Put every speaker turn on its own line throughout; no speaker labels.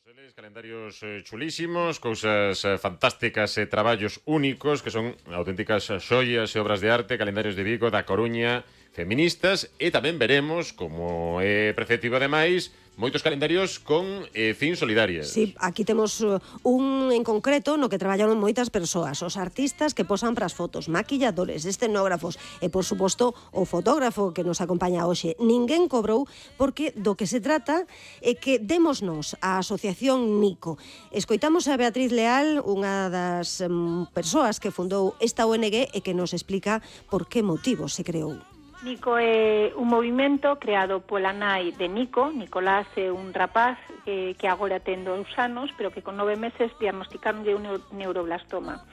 Eles calendarios chulísimos, cousas fantásticas e traballos únicos que son auténticas xoias e obras de arte, calendarios de Vigo, da Coruña, feministas, e tamén veremos, como é preceptivo ademais, moitos calendarios con fin solidarias.
Sí, aquí temos un en concreto no que traballaron moitas persoas, os artistas que posan para as fotos, maquilladores, escenógrafos e, por suposto, o fotógrafo que nos acompaña hoxe. Ninguén cobrou porque do que se trata é que démosnos a Asociación Nico. Escoitamos a Beatriz Leal, unha das persoas que fundou esta ONG e que nos explica por que motivo se creou.
Nico é un movimento creado pola nai de Nico. Nicolás é un rapaz que agora ten 2 anos, pero que con 9 meses diagnosticaronlle un neuroblastoma,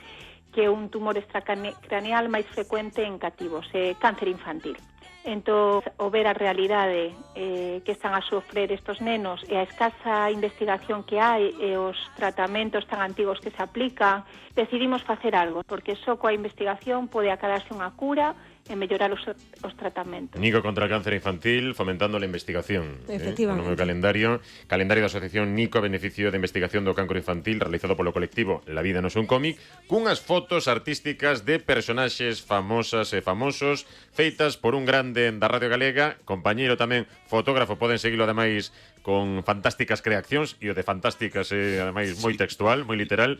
que é un tumor extracraneal máis frecuente en cativos, é cáncer infantil. Entón, ao ver a realidade que están a sofrer estos nenos e a escasa investigación que hai e os tratamentos tan antigos que se aplican, decidimos facer algo, porque só coa investigación pode acadarse unha cura e mellorar os tratamentos.
Nico contra el cáncer infantil, fomentando a investigación.
Efectivamente.
No meu calendario da Asociación Nico a beneficio de investigación do cancro infantil, realizado polo colectivo La Vida non é un cómic, cunhas fotos artísticas de personaxes famosas e famosos, feitas por un grande da Radio Galega, compañeiro tamén fotógrafo, poden seguilo ademais con fantásticas creacións, e o de fantásticas é ademais moi textual, moi literal.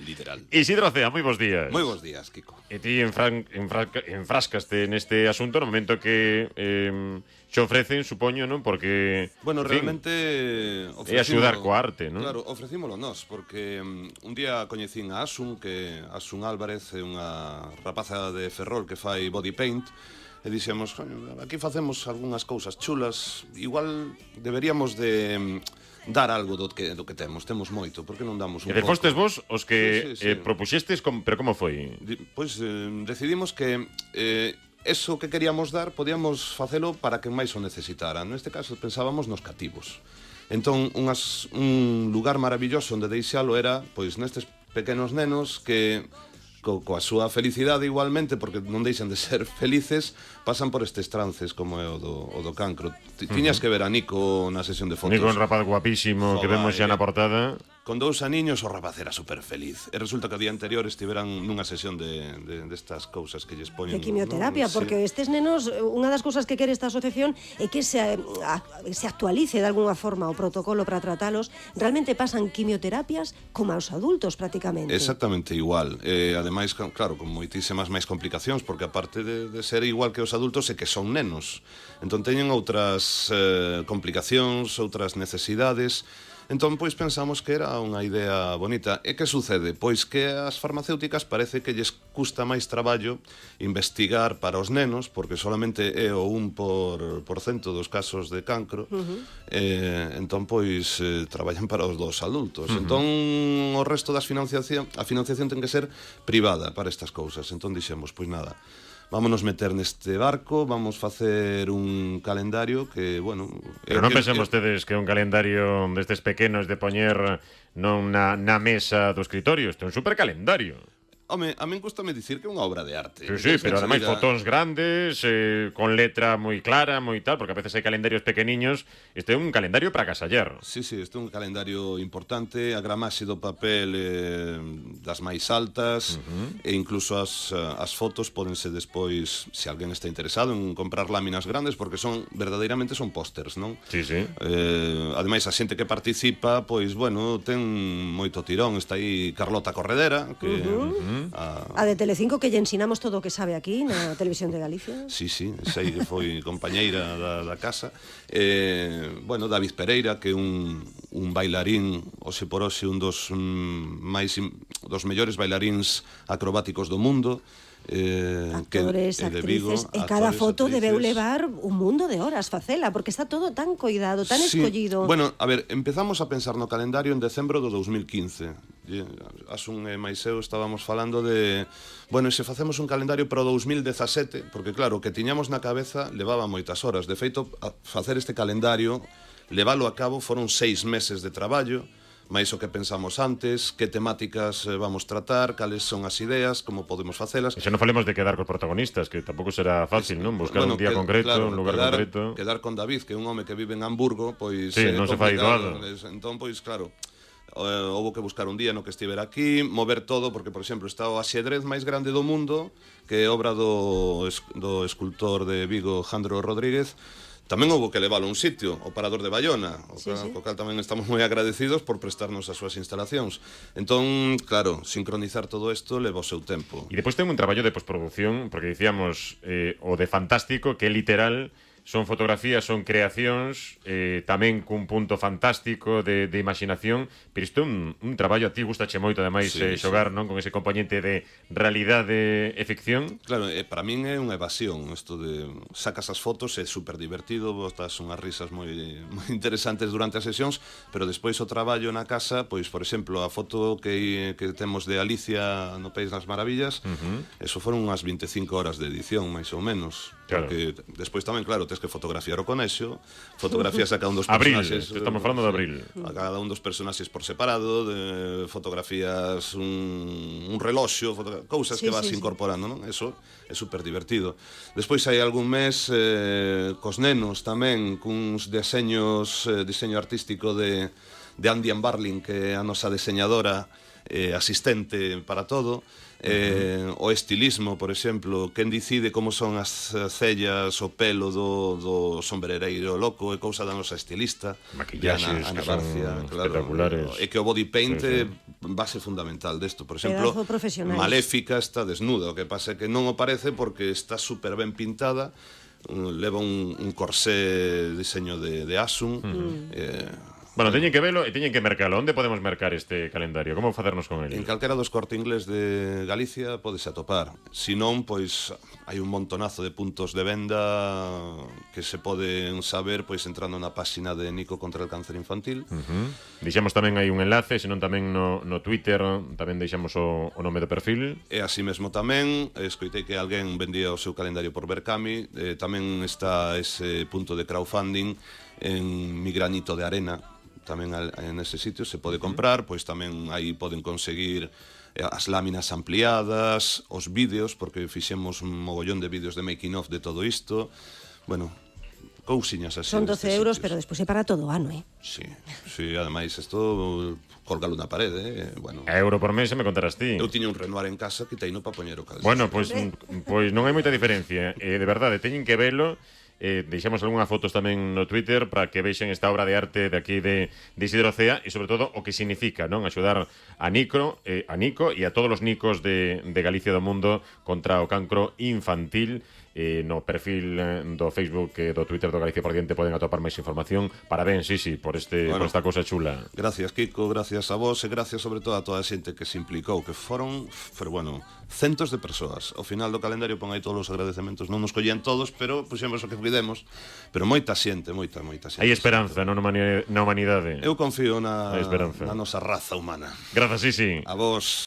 Isidro Cea, moi bons días.
Moi bons días, Kiko.
E ti enfrascaste neste asunto no momento que xe ofrecen, supoño, non? Porque,
bueno,
en fin,
realmente
é axudar coa arte, non?
Claro, ofrecímolo nós, porque un día coñecín a Asun, que Asun Álvarez é unha rapaza de Ferrol que fai body paint, e dixemos, aquí facemos algunhas cousas chulas, igual deberíamos de dar algo do que temos moito, porque non damos un pouco?
E fostes vos os que
Sí.
propuxestes, pero como foi?
Pois decidimos que eso que queríamos dar podíamos facelo para que máis o necesitara. Neste caso pensábamos nos cativos. Entón, un lugar maravilloso onde deixalo era pois nestes pequenos nenos que coa súa felicidade igualmente, porque non deixan de ser felices, pasan por estes trances como é o do cancro. Tiñas que ver a Nico na sesión de fotos.
Nico é un rapaz guapísimo que vemos xa na portada.
Con 2 aniños o rapaz era super feliz. E resulta que o día anterior estiveran nunha sesión destas cousas que lles poñen...
De quimioterapia,
¿no?
porque estes nenos, unha das cousas que quere esta asociación é que se actualice de alguna forma o protocolo para tratalos. Realmente pasan quimioterapias como aos adultos prácticamente.
Exactamente igual. Ademais, claro, con moitísimas máis complicacións, porque aparte de ser igual que os adultos é que son nenos. Entón teñen outras complicacións, outras necesidades. Entón, pois, pensamos que era unha idea bonita. E que sucede? Pois que as farmacéuticas parece que lles custa máis traballo investigar para os nenos, porque solamente é o 1% dos casos de cancro. Entón, pois, traballan para os dos adultos. Entón, o resto a financiación ten que ser privada para estas cousas. Entón, dixemos, pois nada, vámonos meter neste barco, vamos facer un calendario que, bueno...
Pero non pensen vostedes que un calendario destes pequenos de poñer non na mesa do escritorio, isto é un supercalendario.
Home, a min gustame dicir que é unha obra de arte.
Sí, pero ademais fotóns grandes, con letra moi clara, moi tal, porque a veces hai calendarios pequeniños. Este é un calendario para agasallar.
Sí, este é un calendario importante, a gramaxe do papel das máis altas, e incluso as fotos pódense despois, se alguén está interesado en comprar láminas grandes, porque verdadeiramente son pósters, non?
Sí.
Ademais, a xente que participa, pois, bueno, ten moito tirón. Está aí Carlota Corredera, que...
A de Telecinco, que lle ensinamos todo o que sabe aquí na Televisión de Galicia.
Sí, sei que foi compañeira da casa. Bueno, David Pereira, que é un bailarín, hoxe por hoxe, un dos mellores bailaríns acrobáticos do mundo.
Actores, actrices, e cada foto debeu levar un mundo de horas facela, porque está todo tan coidado, tan escollido.
Bueno, a ver, empezamos a pensar no calendario en decembro do 2015. Asun e máis eu estábamos falando de, bueno, se facemos un calendario para o 2017, porque claro, o que tiñamos na cabeza levaba moitas horas. De feito, a facer este calendario, leválo a cabo, foron 6 meses de traballo, máis o que pensamos antes, que temáticas vamos tratar, cales son as ideas, como podemos facelas.
E xa non falemos de quedar cos protagonistas, que tampouco será fácil, non? Buscar un día concreto,
claro,
un lugar concreto.
Quedar con David, que é un home que vive en Hamburgo, pois...
Sí, non se fai doado.
Entón, pois, claro, houve que buscar un día no que estivera aquí, mover todo, porque, por exemplo, está o axedrez máis grande do mundo, que é obra do escultor de Vigo, Jandro Rodríguez. Tamén houve que leválo a un sitio, o Parador de Bayona, co cal tamén estamos moi agradecidos por prestarnos as súas instalacións. Entón, claro, sincronizar todo isto leva o seu tempo.
E depois ten un traballo de postproducción, porque dicíamos o de fantástico, que é literal, son fotografías, son creacións, tamén cun punto fantástico de imaginación, pero isto é un traballo, a ti gustache moito, ademais, xogar, non, con ese componente de realidade e ficción.
Claro, para min é unha evasión, isto de sacas as fotos, é super divertido, botas unhas risas moi interesantes durante as sesións, pero despois o traballo na casa, pois, por exemplo, a foto que temos de Alicia no País das Maravillas, eso foron unhas 25 horas de edición, máis ou menos.
Claro.
Porque despois tamén, claro, tens que fotografiar o conexo, fotografías a cada un dos personaxes.
Abril, estamos falando de Abril.
A cada un dos personaxes por separado, fotografías un reloxo, cousas que vas incorporando, non? Eso é super divertido. Despois hai algún mes cos nenos tamén, cuns diseño artístico de Andy Barling, que é a nosa diseñadora asistente para todo. O estilismo, por exemplo, quen decide como son as cellas, o pelo do sombrereiro loco, é cousa da nosa estilista,
maquillaxes
Ana
que
Barcia,
son
claro,
espectaculares.
e que o body paint é base fundamental desto. Por exemplo, Maléfica está desnuda, o que pasa é que non o parece porque está super ben pintada, leva un corsé diseño de Asun.
Bueno, teñen que velo e teñen que mercalo. Onde podemos mercar este calendario? Como facernos con ele?
En calquera dos Corte Inglés de Galicia podese atopar. Si non, pois hai un montonazo de puntos de venda que se poden saber pois entrando na páxina de Nico contra el cáncer infantil.
Deixamos tamén aí un enlace, senón tamén no Twitter tamén deixamos o nome do perfil.
E así mesmo tamén, escoitei que alguén vendía o seu calendario por Berkami, tamén está ese punto de crowdfunding en Mi Granito de Arena, tamén nese sitio se pode comprar, pois tamén aí poden conseguir as láminas ampliadas, os vídeos, porque fixemos un mogollón de vídeos de making of de todo isto. Bueno, cousiñas así.
Son 12 euros, pero despois é para todo o ano,
Sí, ademais, isto colgalo na parede, bueno.
Euro por mes, me contarás ti.
Eu tiña un Renoir en casa que teino para poñer o caldo.
Bueno, pois non hai moita diferencia. De verdade, teñen que velo. Deixamos algunhas fotos tamén no Twitter para que vexen esta obra de arte de aquí de Isidro Cea e sobre todo o que significa, non, axudar a Nico e a todos os Nicos de Galicia e do mundo contra o cancro infantil. No perfil do Facebook e do Twitter do Galicia por Diante poden atopar máis información. Parabéns, Sisi, por esta cousa chula.
Gracias, Kiko, gracias a vos e gracias sobre todo a toda a xente que se implicou, que foron, pero bueno, centos de persoas. Ao final do calendario pon aí todos os agradecementos, non nos collían todos, pero puxemos o que puidemos, pero moita xente, moita xente.
Hai esperanza na humanidade.
Eu confío na nosa raza humana.
Grazas, Sisi.
A vos.